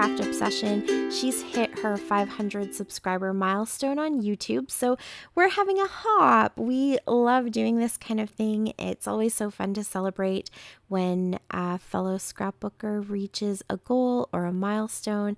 Craft Obsession. She's hit her 500 subscriber milestone on YouTube, so we're having a hop. We love doing this kind of thing. It's always so fun to celebrate when a fellow scrapbooker reaches a goal or a milestone.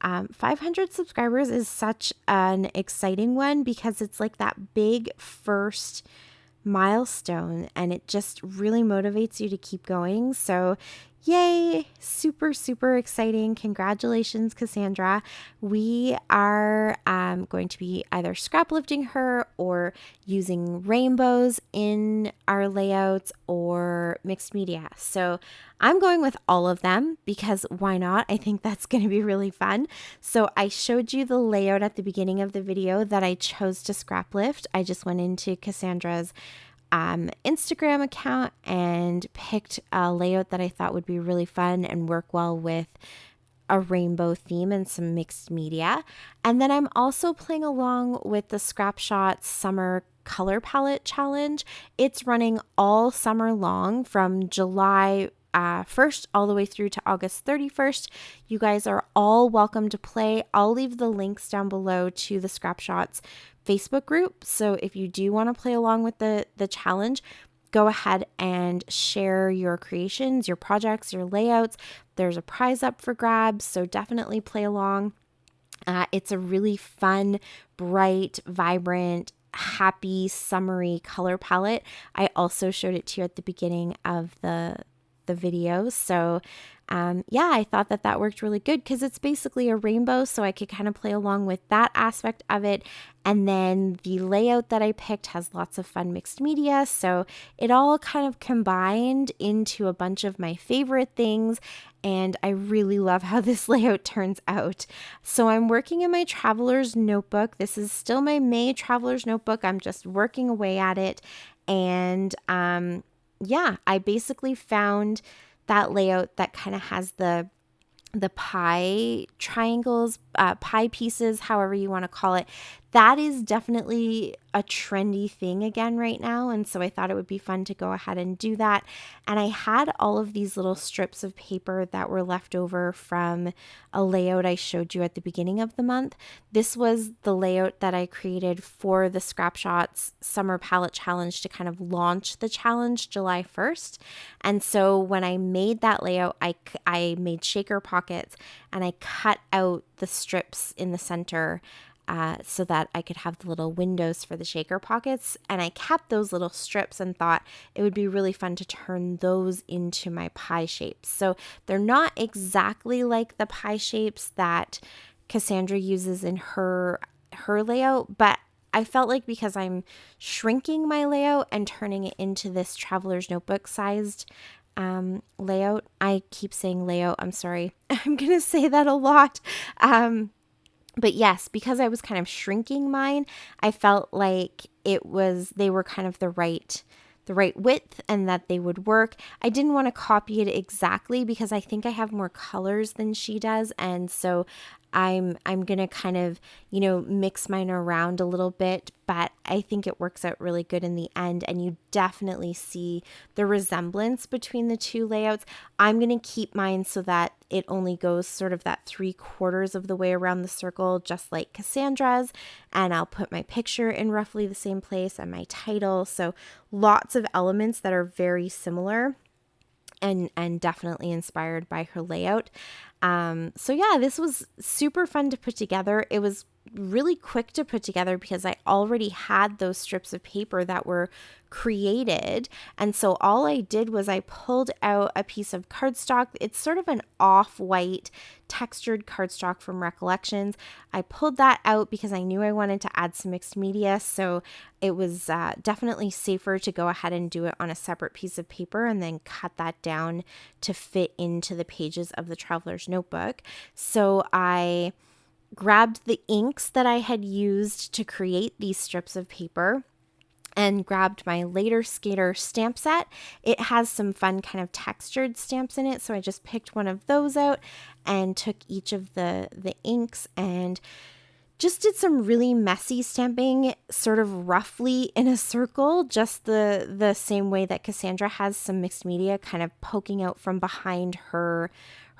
500 subscribers is such an exciting one because it's like that big first milestone and it just really motivates you to keep going. So yay, super, super exciting. Congratulations, Cassandra. We are going to be either scrap lifting her or using rainbows in our layouts or mixed media. So I'm going with all of them because why not? I think that's going to be really fun. So I showed you the layout at the beginning of the video that I chose to scrap lift. I just went into Cassandra's Instagram account and picked a layout that I thought would be really fun and work well with a rainbow theme and some mixed media. And then I'm also playing along with the Scrapshot Summer Color Palette Challenge. It's running all summer long from July 1st all the way through to August 31st. You guys are all welcome to play. I'll leave the links down below to the Scrapshots Facebook group. So if you do want to play along with the challenge, go ahead and share your creations, your projects, your layouts. There's a prize up for grabs, so definitely play along. It's a really fun, bright, vibrant, happy, summery color palette. I also showed it to you at the beginning of the video. So yeah, I thought that worked really good because it's basically a rainbow, so I could kind of play along with that aspect of it. And then the layout that I picked has lots of fun mixed media, so it all kind of combined into a bunch of my favorite things, and I really love how this layout turns out. So I'm working in my Traveler's Notebook. This is still my May Traveler's Notebook. I'm just working away at it, and yeah, I basically found that layout that kind of has the pie triangles, pie pieces, however you want to call it. That is definitely a trendy thing again right now. And so I thought it would be fun to go ahead and do that. And I had all of these little strips of paper that were left over from a layout I showed you at the beginning of the month. This was the layout that I created for the Scrapshots Summer Palette Challenge to kind of launch the challenge July 1st. And so when I made that layout, I made shaker pockets and I cut out the strips in the center so that I could have the little windows for the shaker pockets. And I kept those little strips and thought it would be really fun to turn those into my pie shapes. So they're not exactly like the pie shapes that Cassandra uses in her layout, but I felt like because I'm shrinking my layout and turning it into this Traveler's Notebook sized layout. I keep saying layout. I'm sorry. I'm going to say that a lot. But yes, because I was kind of shrinking mine, I felt like they were kind of the right width and that they would work. I didn't want to copy it exactly because I think I have more colors than she does. And so I'm going to kind of, mix mine around a little bit, but I think it works out really good in the end. And you definitely see the resemblance between the two layouts. I'm going to keep mine so that it only goes sort of that 3/4 of the way around the circle, just like Cassandra's. And I'll put my picture in roughly the same place and my title. So lots of elements that are very similar and definitely inspired by her layout. So yeah, this was super fun to put together. It was really quick to put together because I already had those strips of paper that were created. And so all I did was I pulled out a piece of cardstock. It's sort of an off-white textured cardstock from Recollections. I pulled that out because I knew I wanted to add some mixed media. So it was definitely safer to go ahead and do it on a separate piece of paper and then cut that down to fit into the pages of the Traveler's Notebook. So I grabbed the inks that I had used to create these strips of paper and grabbed my Later Skater stamp set. It has some fun kind of textured stamps in it, so I just picked one of those out and took each of the inks and just did some really messy stamping, sort of roughly in a circle, just the same way that Cassandra has some mixed media kind of poking out from behind her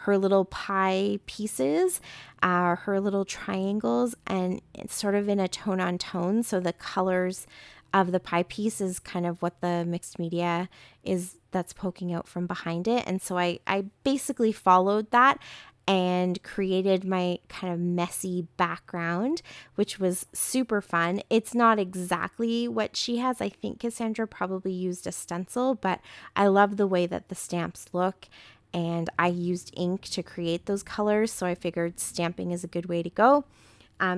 her little pie pieces, her little triangles, and it's sort of in a tone on tone. So the colors of the pie piece is kind of what the mixed media is that's poking out from behind it. And so I basically followed that and created my kind of messy background, which was super fun. It's not exactly what she has. I think Cassandra probably used a stencil, but I love the way that the stamps look. And I used ink to create those colors, so I figured stamping is a good way to go.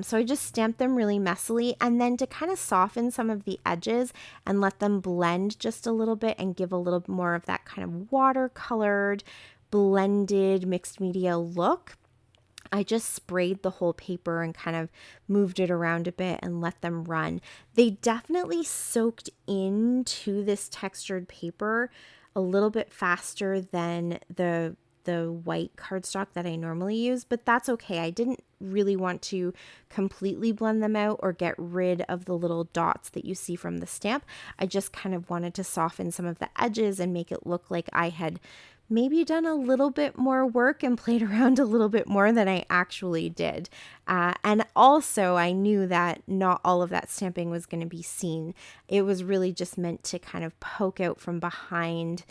So I just stamped them really messily, and then to kind of soften some of the edges and let them blend just a little bit and give a little more of that kind of watercolored, blended mixed media look, I just sprayed the whole paper and kind of moved it around a bit and let them run. They definitely soaked into this textured paper a little bit faster than the white cardstock that I normally use, but that's okay. I didn't really want to completely blend them out or get rid of the little dots that you see from the stamp. I just kind of wanted to soften some of the edges and make it look like I had maybe done a little bit more work and played around a little bit more than I actually did. And also, I knew that not all of that stamping was going to be seen. It was really just meant to kind of poke out from behind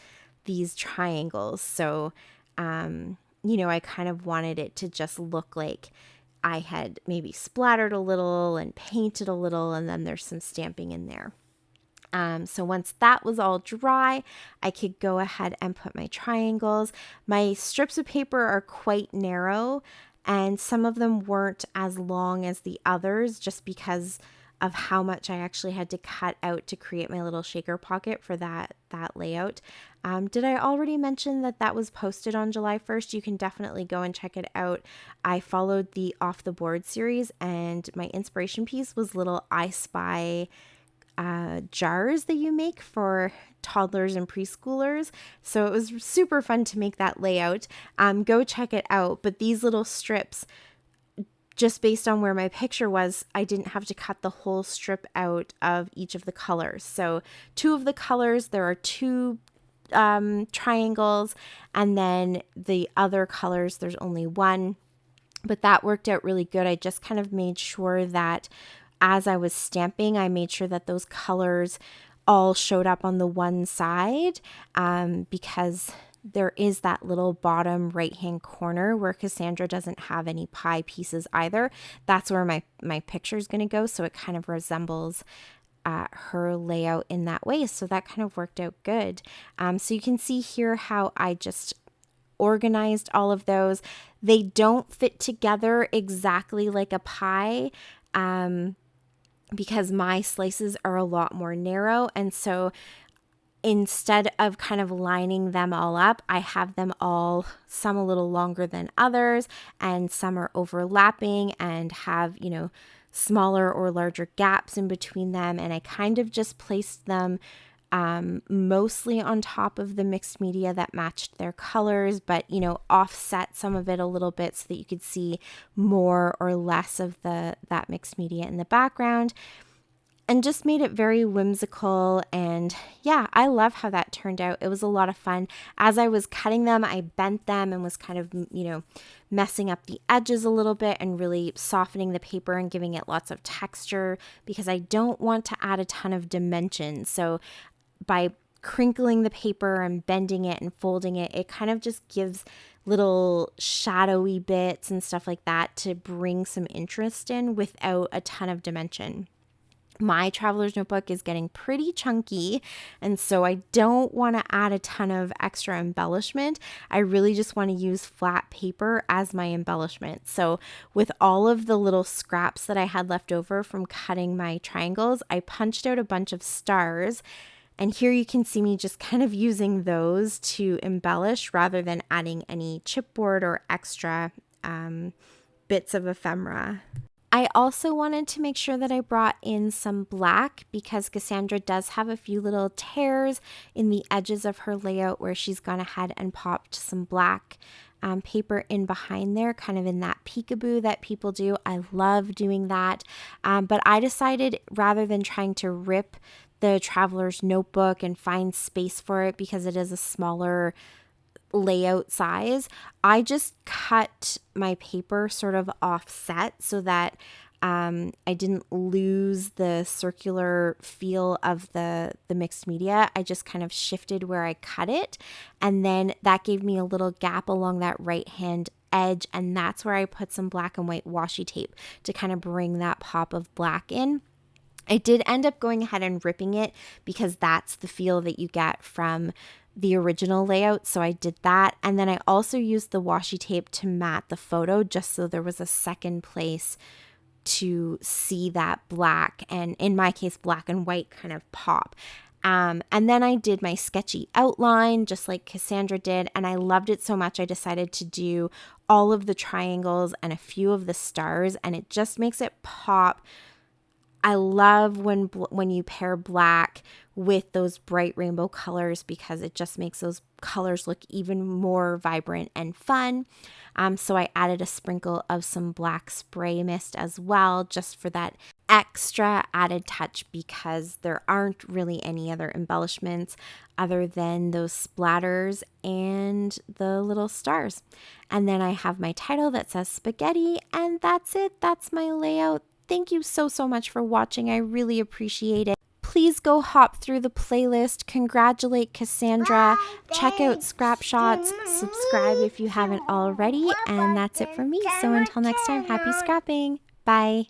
these triangles. So, I kind of wanted it to just look like I had maybe splattered a little and painted a little, and then there's some stamping in there. So once that was all dry, I could go ahead and put my triangles. My strips of paper are quite narrow, and some of them weren't as long as the others just because of how much I actually had to cut out to create my little shaker pocket for that layout. Did I already mention that was posted on July 1st? You can definitely go and check it out. I followed the Off the Board series, and my inspiration piece was little I Spy jars that you make for toddlers and preschoolers. So it was super fun to make that layout. Go check it out. But these little strips, just based on where my picture was, I didn't have to cut the whole strip out of each of the colors. So 2 of the colors, there are 2 triangles, and then the other colors, there's only 1. But that worked out really good. I just kind of made sure that as I was stamping, I made sure that those colors all showed up on the one side, because there is that little bottom right-hand corner where Cassandra doesn't have any pie pieces either. That's where my picture is going to go, so it kind of resembles her layout in that way. So that kind of worked out good. So you can see here how I just organized all of those. They don't fit together exactly like a pie, because my slices are a lot more narrow. And so instead of kind of lining them all up, I have them all, some a little longer than others, and some are overlapping and have, smaller or larger gaps in between them. And I kind of just placed them mostly on top of the mixed media that matched their colors, but offset some of it a little bit so that you could see more or less of that mixed media in the background, and just made it very whimsical. And yeah, I love how that turned out. It was a lot of fun. As I was cutting them, I bent them and was kind of messing up the edges a little bit and really softening the paper and giving it lots of texture, because I don't want to add a ton of dimension. So by crinkling the paper and bending it and folding it, it kind of just gives little shadowy bits and stuff like that to bring some interest in without a ton of dimension. My traveler's notebook is getting pretty chunky, and so I don't want to add a ton of extra embellishment. I really just want to use flat paper as my embellishment. So with all of the little scraps that I had left over from cutting my triangles, I punched out a bunch of stars. And here you can see me just kind of using those to embellish rather than adding any chipboard or extra bits of ephemera. I also wanted to make sure that I brought in some black, because Cassandra does have a few little tears in the edges of her layout where she's gone ahead and popped some black paper in behind there, kind of in that peekaboo that people do. I love doing that. But I decided, rather than trying to rip the traveler's notebook and find space for it, because it is a smaller layout size, I just cut my paper sort of offset so that I didn't lose the circular feel of the mixed media. I just kind of shifted where I cut it, and then that gave me a little gap along that right hand edge, and that's where I put some black and white washi tape to kind of bring that pop of black in. I did end up going ahead and ripping it because that's the feel that you get from the original layout. So I did that. And then I also used the washi tape to mat the photo just so there was a second place to see that black, and in my case, black and white kind of pop. And then I did my sketchy outline just like Cassandra did, and I loved it so much I decided to do all of the triangles and a few of the stars, and it just makes it pop. I love when you pair black with those bright rainbow colors because it just makes those colors look even more vibrant and fun. So I added a sprinkle of some black spray mist as well, just for that extra added touch, because there aren't really any other embellishments other than those splatters and the little stars. And then I have my title that says spaghetti, and that's it. That's my layout. Thank you so much for watching. I really appreciate it. Please go hop through the playlist, congratulate Cassandra, check out Scrapshots, subscribe if you haven't already, and that's it for me. So until next time, happy scrapping. Bye.